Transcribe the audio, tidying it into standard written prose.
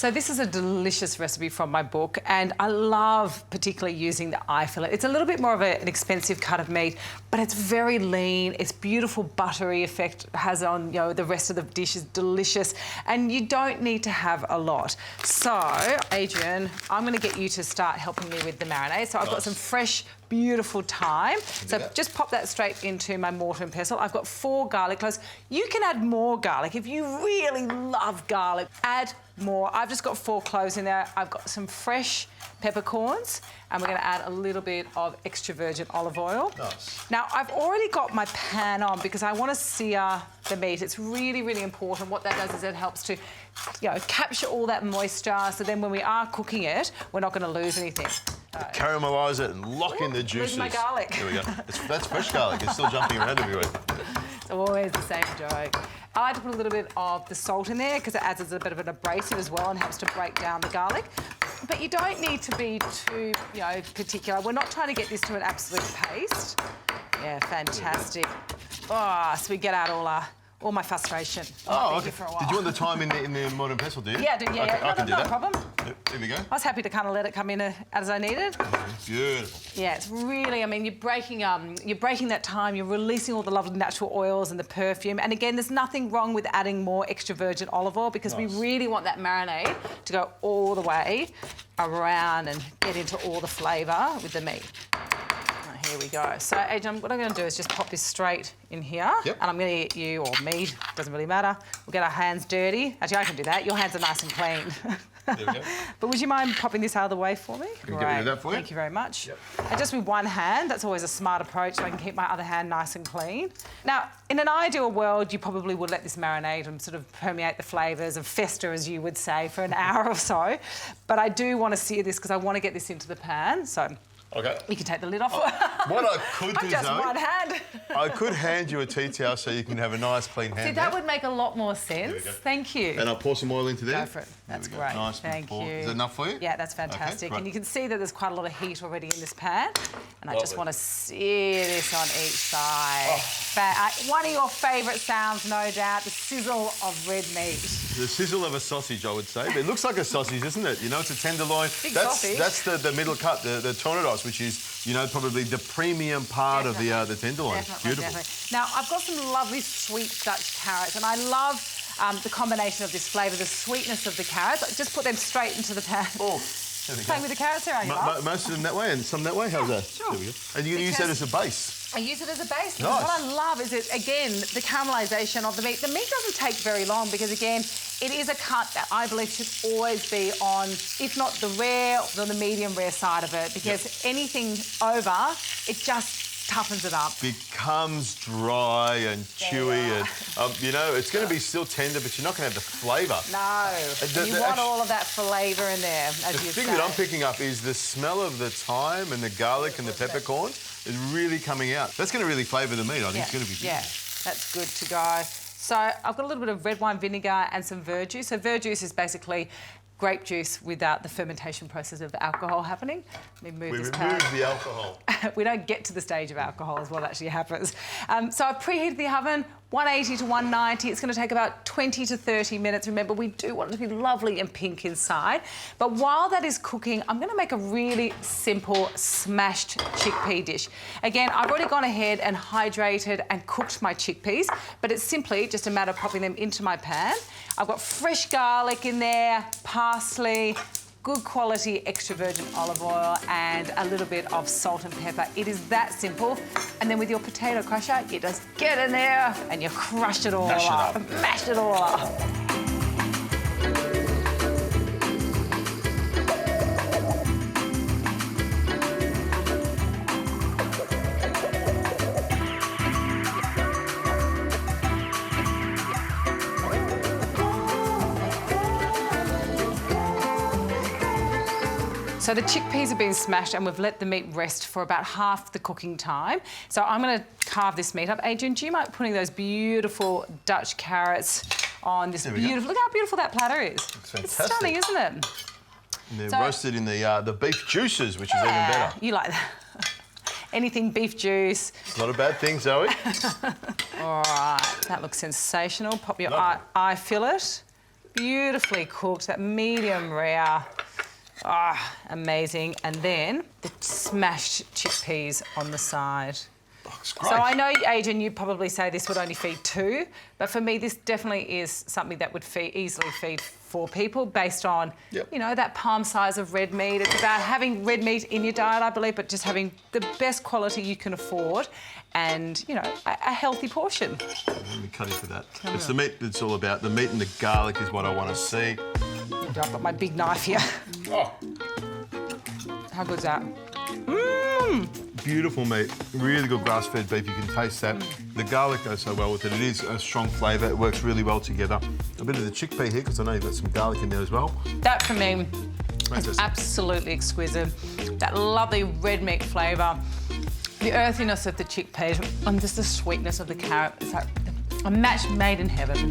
So this is a delicious recipe from my book, and I love particularly using the eye fillet. It's a little bit more of an expensive cut of meat, but it's very lean. It's beautiful buttery effect it has on, you know, the rest of the dish is delicious, and you don't need to have a lot. So, Adrian, I'm going to get you to start helping me with the marinade. So I've got some fresh, beautiful thyme. So just pop that straight into my mortar and pestle. I've got 4 garlic cloves. You can add more garlic. If you really love garlic, add more. I've just got 4 cloves in there. I've got some fresh peppercorns, and we're going to add a little bit of extra virgin olive oil. Nice. Now, I've already got my pan on because I want to sear the meat. It's really, really important. What that does is it helps to, you know, capture all that moisture, so then when we are cooking it, we're not going to lose anything. Caramelise it and lock in the juices. Losing my garlic. There we go. That's fresh garlic. It's still jumping around everywhere. It's always the same joke. I like to put a little bit of the salt in there because it adds as a bit of an abrasive as well and helps to break down the garlic. But you don't need to be too, you know, particular. We're not trying to get this to an absolute paste. Yeah, fantastic. Oh, so we get out all my frustration. Oh, okay. For a while. Did you want the thyme in the mortar and pestle, do you? Yeah, I do. Yeah, okay, yeah. I can do that. No problem. Yep, here we go. I was happy to kind of let it come in as I needed. Beautiful. Yeah, it's really, I mean, you're breaking that thyme, you're releasing all the lovely natural oils and the perfume. And again, there's nothing wrong with adding more extra virgin olive oil because we really want that marinade to go all the way around and get into all the flavour with the meat. Here we go. So, Adrian, what I'm going to do is just pop this straight in here. Yep. And I'm going to get you, or me, doesn't really matter. We'll get our hands dirty. Actually, I can do that. Your hands are nice and clean. There we go. But would you mind popping this out of the way for me? Can get rid of that for you? Thank you very much. Yep. And just with one hand, that's always a smart approach, so I can keep my other hand nice and clean. Now, in an ideal world, you probably would let this marinate and sort of permeate the flavours and fester, as you would say, for an hour or so. But I do want to sear this because I want to get this into the pan, so... Okay. You can take the lid off. What I could do, just Zoe, one hand. I could hand you a tea towel so you can have a nice clean hand. See, that would make a lot more sense. Thank you. And I'll pour some oil into there. Go for it. That's great. Nice. Thank you. Is that enough for you? Yeah, that's fantastic. Okay, and you can see that there's quite a lot of heat already in this pan. And I just Lovely. want to sear this on each side. One of your favourite sounds, no doubt, the sizzle of red meat. The sizzle of a sausage, I would say. But it looks like a sausage, isn't it? You know, it's a tenderloin. Big That's sausage. the middle cut, the tornados, which is, you know, probably the premium part of the tenderloin. Definitely, Beautiful. definitely. Now, I've got some lovely sweet Dutch carrots, and I love the combination of this flavour, the sweetness of the carrots. I just put them straight into the pan. Oh, Playing with the carrots there, are you? Most of them that way and some that way. How's that? Sure. There we go. And you can use that as a base. I use it as a base. Nice. What I love is, again, the caramelisation of the meat. The meat doesn't take very long because, again, it is a cut that I believe should always be on, if not the rare, or the medium rare side of it, because anything over, it just toughens it up. Becomes dry and chewy and, you know, it's going to be still tender, but you're not going to have the flavour. No. You want all of that flavour in there, as you say. The thing that I'm picking up is the smell of the thyme and the garlic and the peppercorns is really coming out. That's going to really flavour the meat. I think it's going to be beautiful. Yeah, that's good to go. So I've got a little bit of red wine vinegar and some verjuice. So verjuice is basically grape juice without the fermentation process of alcohol happening. Let me move this pan. Remove the alcohol. We don't get to the stage of alcohol is what actually happens. So I've preheated the oven, 180 to 190. It's going to take about 20 to 30 minutes. Remember, we do want it to be lovely and pink inside. But while that is cooking, I'm going to make a really simple smashed chickpea dish. Again, I've already gone ahead and hydrated and cooked my chickpeas, but it's simply just a matter of popping them into my pan. I've got fresh garlic in there, parsley, good quality extra virgin olive oil and a little bit of salt and pepper. It is that simple. And then with your potato crusher, you just get in there and you crush it all up. Mash it all up. So the chickpeas have been smashed and we've let the meat rest for about half the cooking time. So I'm going to carve this meat up. Adrian, do you mind putting those beautiful Dutch carrots on this beautiful... Look how beautiful that platter is. It's fantastic. It's stunning, isn't it? And they're roasted in the beef juices, which is even better. You like that. Anything beef juice. It's not a bad thing, Zoe. All right, that looks sensational. Pop your eye fillet beautifully cooked, that medium rare. Ah, amazing. And then the smashed chickpeas on the side. Looks great. So I know, Adrian, you probably say this would only feed 2, but for me, this definitely is something that would easily feed 4 people based on, you know, that palm size of red meat. It's about having red meat in your diet, I believe, but just having the best quality you can afford and, you know, a healthy portion. Let me cut into that. It's the meat it's all about. The meat and the garlic is what I want to see. I've got my big knife here. Oh. How good's that? Beautiful meat, really good grass-fed beef. You can taste that. The garlic goes so well with it. It is a strong flavour. It works really well together. A bit of the chickpea here, because I know you've got some garlic in there as well. That, for me, is absolutely exquisite. That lovely red meat flavour, the earthiness of the chickpeas, and just the sweetness of the carrot. It's like a match made in heaven.